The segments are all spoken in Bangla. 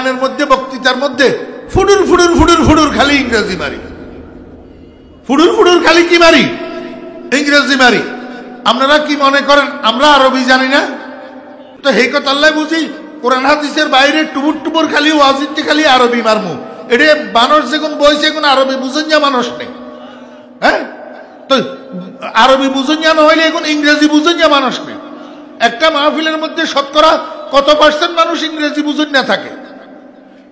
বয়ানের মধ্যে বক্তৃতার মধ্যে ফুডুর ফুডুর ফুডুর ফুডুর খালি ইংরেজি মারি, ফুডুর ফুডুর খালি কি মারি? ইংরেজি মারি। আপনারা কি মনে করেন আমরা আরবি জানি না? তো সেই কথা আল্লাহ বুঝি কোরআন হাদিসের বাইরে টুবুর টুবুর খালি ওয়াজিতে খালি আরবি মারমু। এটা মানুষ যখন বইছে এখন আরবি বুঝেন যা মানুষ নেই। হ্যাঁ, তো আরবি বুঝেন যা নহলে এখন ইংরেজি বুঝেন যা মানুষ নেই। একটা মাহফিলের মধ্যে শতকরা কত পার্সেন্ট মানুষ ইংরেজি বুঝেন না থাকে?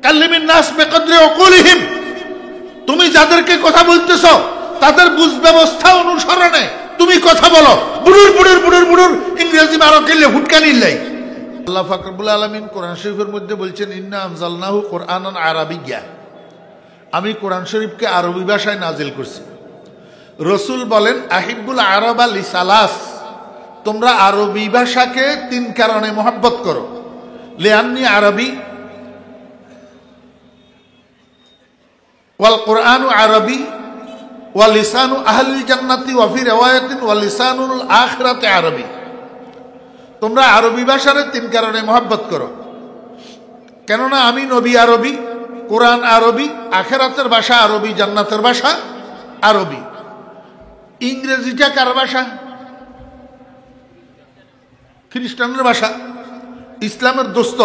কাল্লিমিন নাস বিকদরি উকুলিহিম, তুমি যাদেরকে কথা বলতেছ তাদের বুঝ ব্যবস্থা অনুসরণে তুমি কথা বলো। বুড়ুর বুড়ুর বুড়ুর বুড়ুর ইংরেজি মারো খেললে হুটকানি লাই। আল্লাহ পাক রব্বুল আলামিন কোরআন শরীফের মধ্যে বলছেন ইন্না আনজালনাহু কুরআনান আরাবিয়্যা, আমি কোরআন শরীফকে আরবি ভাষায় নাজিল করছি। রসুল বলেন আহিব্বুল আরাবা লিসালাস, তোমরা আরবি ভাষাকে তিন কারণে মহব্বত করো। লিআন্নি আরবি ওয়াল কুরআনু আরবি ওয়া লিসানু আহলিল জান্নাতি ওয়া ফি রিওয়ায়াতিন ওয়া লিসানুল আখিরাতি আরবি। তোমরা আরবি ভাষার তিন কারণে মহব্বত করো, কেননা আমি নবী আরবি, কোরআন আরবি, আখিরাতের ভাষা আরবি, জান্নাতের ভাষা আরবি। ইংরেজিটা কার ভাষা? খ্রিস্টানের ভাষা। ইসলামের দোস্ত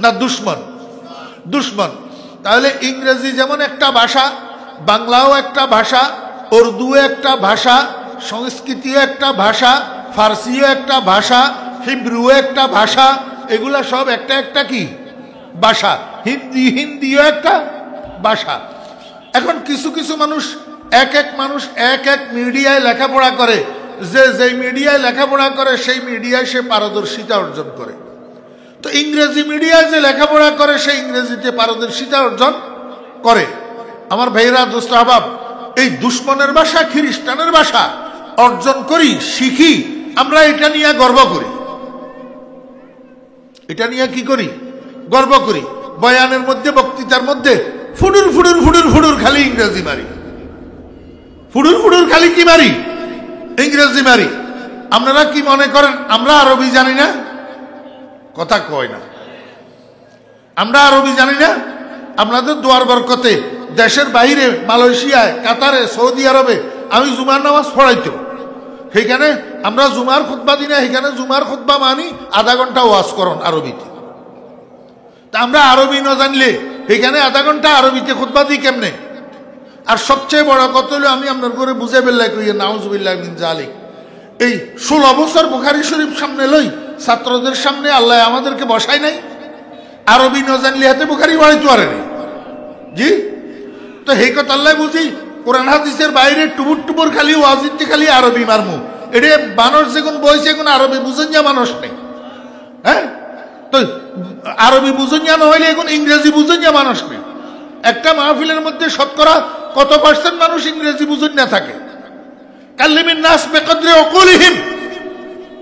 না দুশ্মন? দুশ্মন। তাহলে ইংরেজি যেমন একটা ভাষা, বাংলাও একটা ভাষা, উর্দুও একটা ভাষা, সংস্কৃতিও একটা ভাষা, ফার্সিও একটা ভাষা, হিব্রুও একটা ভাষা, এগুলা সব একটা একটা কি ভাষা। হিন্দিও একটা ভাষা। এখন কিছু কিছু মানুষ এক এক মিডিয়ায় লেখাপড়া করে, যে মিডিয়ায় লেখাপড়া করে সেই মিডিয়ায় সে পারদর্শিতা অর্জন করে। তো ইংরেজি মিডিয়ায় যে লেখাপড়া করে সেই ইংরেজিতে পারদর্শিতা অর্জন করে। আমার ভাইরা, দোস্ত আহবাব, এই দুশ্মনের ভাষা, খ্রিস্টানের ভাষা অর্জন করি, শিখি, আমরা এটা নিয়ে গর্ব করি। এটা নিয়ে কি করি? গর্ব করি। বয়ানের মধ্যে বক্তৃতার মধ্যে ফুডুর ফুডুর ফুডুর ফুডুর খালি ইংরেজি মারি, ফুডুর ফুডুর খালি কি মারি? ইংরেজি মারি। আপনারা কি মনে করেন আমরা আরবি জানি না? কথা কয় না। আমরা আরবি জানি না? আপনাদের দোয়ার বরকতে দেশের বাইরে, মালয়েশিয়ায়, কাতারে, সৌদি আরবে আমি জুমার নামাজ পড়াইতো। সেখানে আমরা জুমার খুতবা দিই না, সেখানে জুমার খুতবা মানি আধা ঘন্টা ওয়াজ করন আরবিতে। তা আমরা আরবি না জানলে সেখানে আধা ঘন্টা আরবিতে খুতবা দিই কেমনে? আর সবচেয়ে বড় কথা হলো, আমি আপনার করে বুঝে বেল্লাই করি নাউজুবিল্লাহ মিন জালিক, এই 16 বছর বুখারী শরীফ সামনে লই ছাত্রদের সামনে আল্লাহ আমাদেরকে বসায় নাই। আরবি না জানলে হাতে বুখারী পড়াইতে পারে না। জি, তো সেই কথা আল্লাহ বুঝি কোরআন হাদিসের বাইরে টুবুর টুবুর খালি ওয়াজিতে খালি আরবি মারমু। এটা মানুষ যখন বইছে এখন আরবি বুঝেন যা মানুষ নেই। হ্যাঁ, তো আরবি বুঝেন যা নহলে এখন ইংরেজি বুঝেন যা মানুষ নেই। একটা মাহফিলের মধ্যে শতকরা কত পার্সেন্ট মানুষ ইংরেজি বুঝেন না থাকে? কাল্লিমিন নাস বিকদরি উকুলিহিম,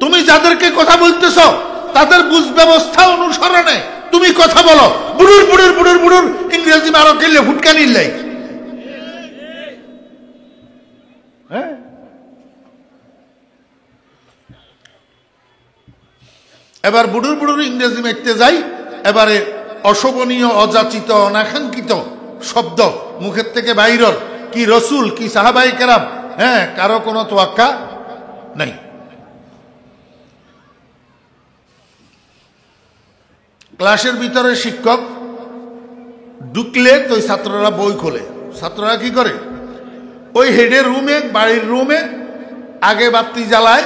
তুমি যাদেরকে কথা বলতেছ তাদের বুঝ ব্যবস্থা অনুসরণে তুমি কথা বলো। বুড়ুর বুড়ুর বুড়ুর বুড়ুর ইংরেজি মারো খেললে হুটকানি লাই। হ্যাঁ, এবার বুড়ুর বুড়ুর ইংরেজি মারতে যাই, এবারে অশোভনীয়, অযাচিত, অনাকাঙ্ক্ষিত শব্দ মুখের থেকে বাইরর, কি রসুল, কি সাহাবায়ে কেরাম, হ্যাঁ, কারো কোনো তোয়াক্কা নাই। ক্লাসের ভিতরে শিক্ষক ঢুকলে তো ছাত্ররা বই খোলে। ছাত্ররা কি করে? ওই হেডের রুমে, বাড়ির রুমে আগে বাতি জ্বালায়,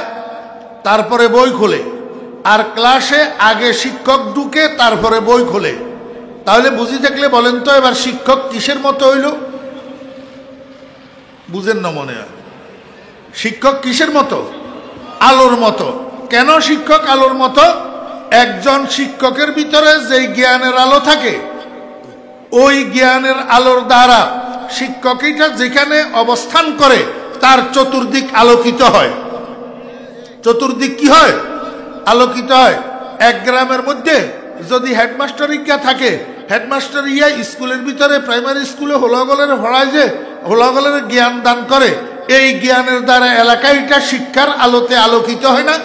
তারপরে বই খোলে। আর ক্লাসে আগে শিক্ষক ঢুকে তারপরে বই খোলে। তাহলে বুঝি থাকলে বলেন তো এবার শিক্ষক কিসের মতো হইল? বুঝেন না মনে হয়? শিক্ষক কিসের মতো? আলোর মতো। কেন শিক্ষক আলোর মতো? একজন শিক্ষকের ভিতরে যেই জ্ঞানের আলো থাকে, ওই জ্ঞানের আলোর দ্বারা শিক্ষকটা যেখানে অবস্থান করে তার চতুর্দিক আলোকিত হয়। চতুর্দিক কি হয়? আলোকিত হয়। এক গ্রামের মধ্যে যদি হেডমাস্টার ইয়া থাকে, হেডমাস্টার ইয়া স্কুলের ভিতরে, প্রাইমারি স্কুলে হোলাগলের পড়ায়, যে হোলাগলের জ্ঞান দান করে, এই জ্ঞানের দ্বারা এলাকাটা শিক্ষার আলোতে আলোকিত হয় না?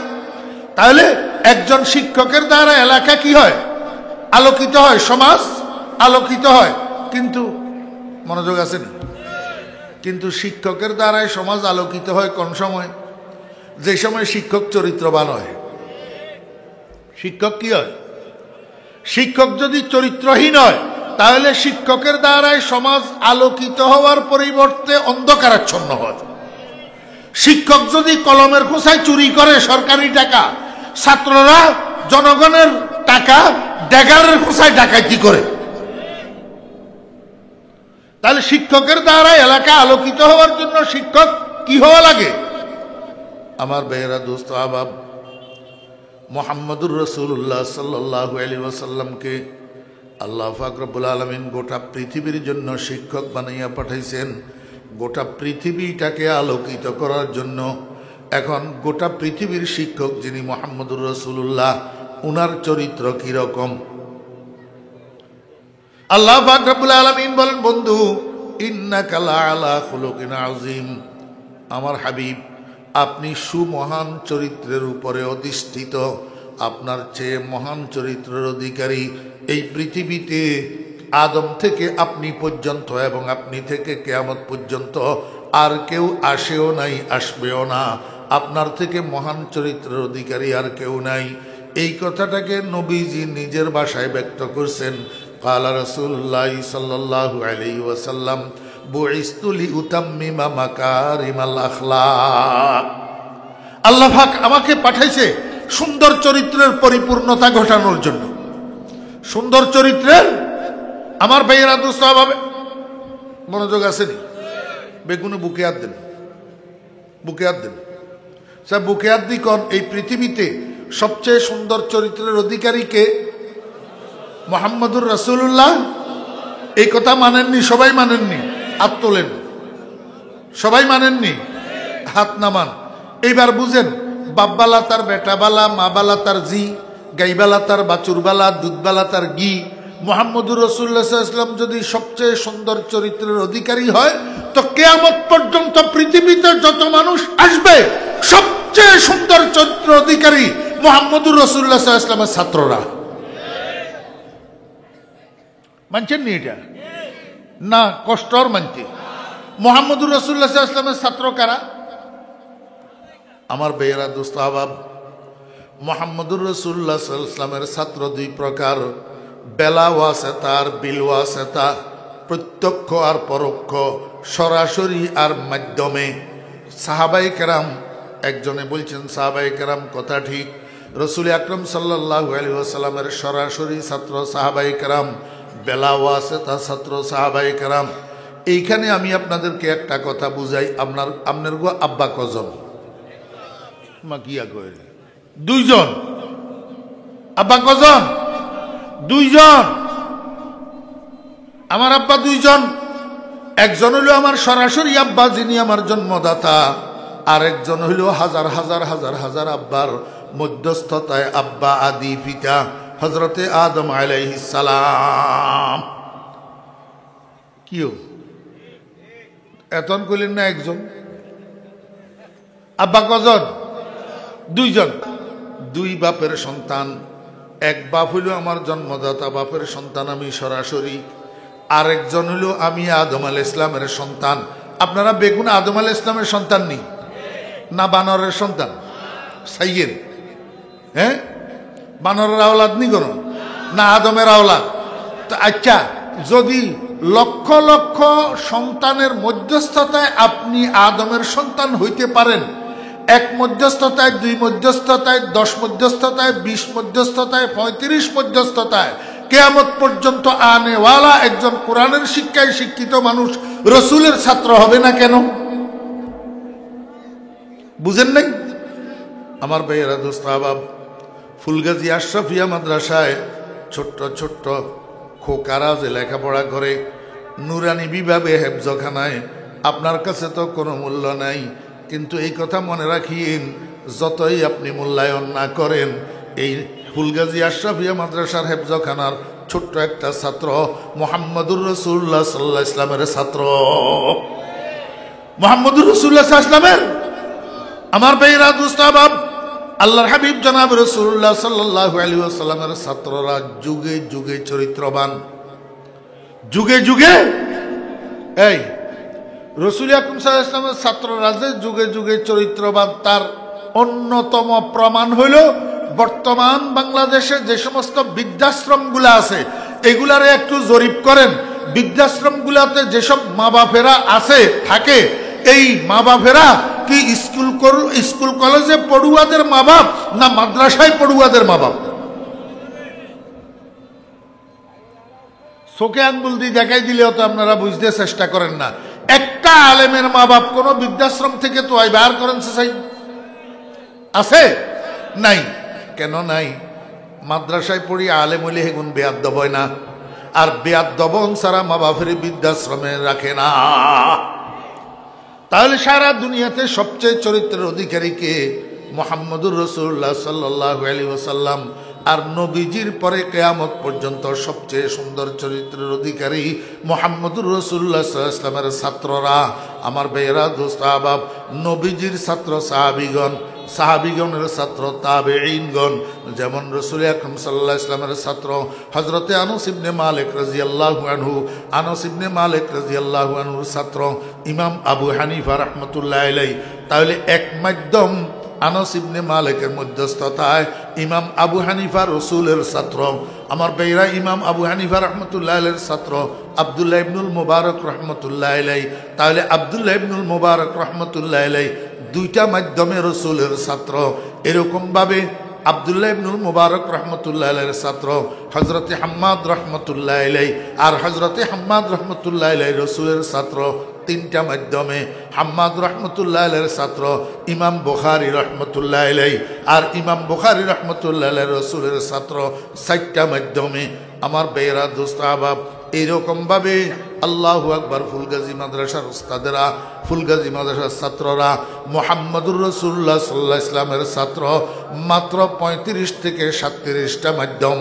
তাহলে একজন শিক্ষকের দ্বারা এলাকা কি হয়? আলোকিত হয়, সমাজ আলোকিত হয়। কিন্তু মনোযোগ আছে না, কিন্তু শিক্ষকের দ্বারাই সমাজ আলোকিত হয় কোন সময়? যে সময় শিক্ষক চরিত্রবান হয়। শিক্ষক কি হয়? শিক্ষক যদি চরিত্রহীন হয় তাহলে শিক্ষকের দ্বারাই সমাজ আলোকিত হওয়ার পরিবর্তে অন্ধকারাচ্ছন্ন হয়। শিক্ষক যদি কলমের খোসায় চুরি করে সরকারি টাকা, ছাত্ররা জনগণের টাকা ড্যাগারের খোসায় ডাকাতি করে, তাহলে শিক্ষকের দ্বারা এলাকা আলোকিত হওয়ার জন্য শিক্ষক কি হওয়া লাগে? আমার বেহরা দোস্ত আহবাব, মুহাম্মদুর রাসূলুল্লাহ সাল্লাল্লাহু আলাইহি ওয়াসাল্লামকে আল্লাহ পাক রব্বুল আলামিন গোটা পৃথিবীর জন্য শিক্ষক বানাইয়া পাঠাইছেন, গোটা পৃথিবীটাকে আলোকিত করার জন্য। এখন গোটা পৃথিবীর শিক্ষক যিনি মুহাম্মদুর রাসূলুল্লাহ, উনার চরিত্র কি রকম? আল্লাহ পাক রব্বুল আলামিন বলেন, বন্ধু ইন্নাকা লাআলা খুলুকিন আযীম, আমার হাবিব আপনি সুমহান চরিত্রের উপরে অধিষ্ঠিত, আপনার চেয়ে মহান চরিত্রের অধিকারী এই পৃথিবীতে আদম থেকে আপনি পর্যন্ত এবং আপনি থেকে কিয়ামত পর্যন্ত আর কেউ আসেও নাই, আসবেও না। আপনার থেকে মহান চরিত্রের অধিকারী আর কেউ নাই। এই কথাটাকে নবীজি নিজের ভাষায় ব্যক্ত করছেন। কালা রাসূলুল্লাহ সাল্লাল্লাহু আলাইহি ওয়াসাল্লাম বুইসতু লিউতাম্মিমা মাকারিমাল আখলাক, আল্লাহ পাক আমাকে পাঠাইছে সুন্দর চরিত্রের পরিপূর্ণতা ঘটানোর জন্য। সুন্দর চরিত্রের আমার ভাইয়েরা দোস্ত হবে, মনোযোগ আসেনি? বেগুনে বুকে হাত দেন, বুকে হাত দেন, স্যার বুকে হাত দিই। কন এই পৃথিবীতে সবচেয়ে সুন্দর চরিত্রের অধিকারী কে? মুহাম্মদুর রাসূলুল্লাহ। এই কথা মানেননি? সবাই মানেননি? হাত তোলেন। সবাই মানেননি? হাত নামান। এইবার বুঝেন, বাপবালা তার বেটাবালা, মা বালা তার জি, গাইবালা তার বাছুরবালা, দুধবালা তার ঘি। মুহাম্মদুর রাসূলুল্লাহ সাল্লাল্লাহু আলাইহি ওয়াসাল্লাম যদি সবচেয়ে সুন্দর চরিত্রের অধিকারী হয়, তো কিয়ামত পর্যন্ত পৃথিবীতে যত মানুষ আসবে সবচেয়ে সুন্দর চরিত্র অধিকারী মুহাম্মদুর রাসূলুল্লাহ সাল্লাল্লাহু আলাইহি ওয়াসাল্লামের ছাত্ররা। মানছেন নি এটা? না, কষ্টর মানতে। মুহাম্মদুর রাসূলুল্লাহ সাল্লাল্লাহু আলাইহি ওয়াসাল্লামের ছাত্র কারা? আমার বেয়েরা দোস্ত আহবাব, মুহাম্মদুর রাসূলুল্লাহ সাল্লাল্লাহু আলাইহি ওয়াসাল্লামের ছাত্র দুই প্রকার, বেলা ওয়াসিতা আর বিল ওয়াসিতা, প্রত্যক্ষ আর পরোক্ষ, সরাসরি আর মাধ্যমে। সাহাবায়ে কেরাম, একজনে বলছেন সাহাবায়ে কেরাম, কথা ঠিক। রাসূল আকরাম সাল্লাল্লাহু আলাইহি ওয়াসাল্লামের সরাসরি ছাত্র সাহাবায়ে কেরাম, বেলা ওয়াসিতা ছাত্র সাহাবায়ে কেরাম। এইখানে আমি আপনাদেরকে একটা কথা বুঝাই। আপনার গো আব্বা কজন? মা কিয়া কয়? দুইজন। আব্বা কজন? দুইজন। আমার আব্বা দুইজন। একজন হইল আমার সরাসরি আব্বা, যিনি আমার জন্মদাতা, আর একজন হইল হাজার হাজার হাজার হাজার আব্বার মধ্যস্থতায় আব্বা আদি পিতা হযরতে আদম আলাইহিস সালাম। কিও এতন কইলেন না? একজন। আব্বা কজন? দুইজন। দুই বাপের সন্তান। এক বাপ হইল আমার জন্মদাতা, বাপের সন্তান আমি সরাসরি। আরেকজন হইল আমি আদম আলাইহিস সালামের সন্তান। আপনারা বেগুন আদম আলাইহিস সালামের সন্তান নি? না বানরের সন্তান? সাইয়েন, হ্যাঁ, বানরের আওলাদ নি কোন? না আদমের আওলাদ? তো আচ্ছা, যদি লক্ষ লক্ষ সন্তানের মধ্যস্থতায় আপনি আদমের সন্তান হইতে পারেন, এক মধ্যস্থতায়, দুই মধ্যস্থতায়, 10 মধ্যস্থতায়, 20 মধ্যস্থতায়, 35 মধ্যস্থতায়, কিয়ামত পর্যন্ত আনেওয়ালা একজন কোরআনের শিক্ষায় শিক্ষিত মানুষ রসুলের ছাত্র হবে না কেন? বুঝেন নাই? আমার ভাইয়েরা দোস্ত আহবাব, ফুলগাজী আশরাফিয়া মাদ্রাসায় ছোট্ট ছোট্ট খোকারা যে লেখাপড়া করে, নুরানি বিভাগে হেফজখানায়, আপনার কাছে তো কোনো মূল্য নাই, কিন্তু এই কথা মনে রাখিয়েন, যতই আপনি মূল্যায়ন না করেন, এই ফুলগাজী আশরাফিয়া মাদ্রাসার হেফজখানার ছোট্ট একটা ছাত্র মুহাম্মদুর রাসূলুল্লাহ সাল্লাল্লাহু আলাইহি ওয়াসাল্লামের ছাত্র। মুহাম্মদুর রাসূলুল্লাহ সাল্লাল্লাহু আলাইহি ওয়াসাল্লামের। আমার ভাইরা দোস্ত আহবাব, আল্লাহর হাবিব জনাব রাসূলুল্লাহ সাল্লাল্লাহু আলাইহি ওয়াসাল্লামের ছাত্ররা যুগে যুগে চরিত্রবান, যুগে যুগে এই রাসূল আকরাম সাল্লাল্লাহু আলাইহি ওয়াসাল্লামের ছাত্ররা যে যুগে যুগে চরিত্রবান, তার অন্যতম প্রমাণ হইল বর্তমান বাংলাদেশে যে সমস্ত বৃদ্ধাশ্রমগুলো আছে এগুলারে একটু জরিপ করেন। বৃদ্ধাশ্রমগুলোতে যেসব মা বাপেরা আছে থাকে, এই মা বাপেরা কি স্কুল কলেজে পড়ুয়াদের মা বাপ না মাদ্রাসায় পড়ুয়াদের মা বাপ? চোখে আঙ্গুল দিয়ে দেখাই দিলেও তো আপনারা বুঝতে চেষ্টা করেন না। একটা আলেমের মা বাপ কোন বৃদ্ধাশ্রম থেকে তো বার করেন চাই আছে? নাই। কেন নাই? মাদ্রাসায় পড়ি আলেম হইলে হেগুন বেয়াদ্দব হয় না, আর বেয়াদ্দবন ছাড়া মা বাপের বৃদ্ধাশ্রমে রাখে না। তাহলে সারা দুনিয়াতে সবচেয়ে চরিত্রের অধিকারী কে? মুহাম্মদুর রাসূলুল্লাহ সাল্লাল্লাহু আলাইহি ওয়াসাল্লাম। আর নবীজির পরে কিয়ামত পর্যন্ত সবচেয়ে সুন্দর চরিত্রের অধিকারী মুহাম্মদুর রাসূলুল্লাহ সাল্লাল্লাহু আলাইহি ওয়াসাল্লামের ছাত্ররা। আমার ভাইয়েরা, দোস্ত আহবাব, নবীজির ছাত্র সাহাবীগণ, সাহাবীগণের ছাত্র তাবেঈনগণ, যেমন রাসূল আকরাম সাল্লাল্লাহু আলাইহি ওয়াসাল্লামের ছাত্র হযরতে আনাস ইবনে মালিক রাদিয়াল্লাহু আনহু, আনাস ইবনে মালিক রাদিয়াল্লাহু আনহুর ছাত্র ইমাম আবু হানিফা রাহমাতুল্লাহি আলাইহি। তাহলে এক মাধ্যম আনাস ইবনে মালিকের মধ্যস্থতায় ইমাম আবু হানিফা রাসূলের ছাত্র। আমার ভাইরা, ইমাম আবু হানিফা রাহমাতুল্লাহি আলাইহির ছাত্র আব্দুল্লাহ ইবনুল মুবারক রাহমাতুল্লাহি আলাইহি। তাহলে আব্দুল্লাহ ইবনুল মুবারক রাহমাতুল্লাহি আলাইহি দুইটা মাধ্যমে রাসূলের ছাত্র। এরকম ভাবে আব্দুল্লাহ ইবনুল মুবারক রাহমাতুল্লাহি আলাইহির ছাত্র হযরতে হাম্মাদ রাহমাতুল্লাহি আলাইহি, আর হযরতে হাম্মাদ রাহমাতুল্লাহি আলাইহি রাসূলের ছাত্র তিনটা মাধ্যমে। হাম্মাদ রাহমাতুল্লাহি আলাইহির ছাত্র ইমাম বুখারী রাহমাতুল্লাহি আলাইহি, আর ইমাম বুখারী রাহমাতুল্লাহি আলাইহি রাসূলের ছাত্র চারটা মাধ্যমে। আমার ভাইয়েরা, দোস্ত আহবাব, এইরকম ভাবে আল্লাহু আকবার, ফুলগাজী মাদ্রাসার উস্তাদেরা, ফুলগাজী মাদ্রাসার ছাত্ররা মুহাম্মদুর রাসূলুল্লাহ সাল্লাল্লাহু আলাইহি ওয়াসাল্লামের ছাত্র মাত্র 35 থেকে 37টা মাধ্যম।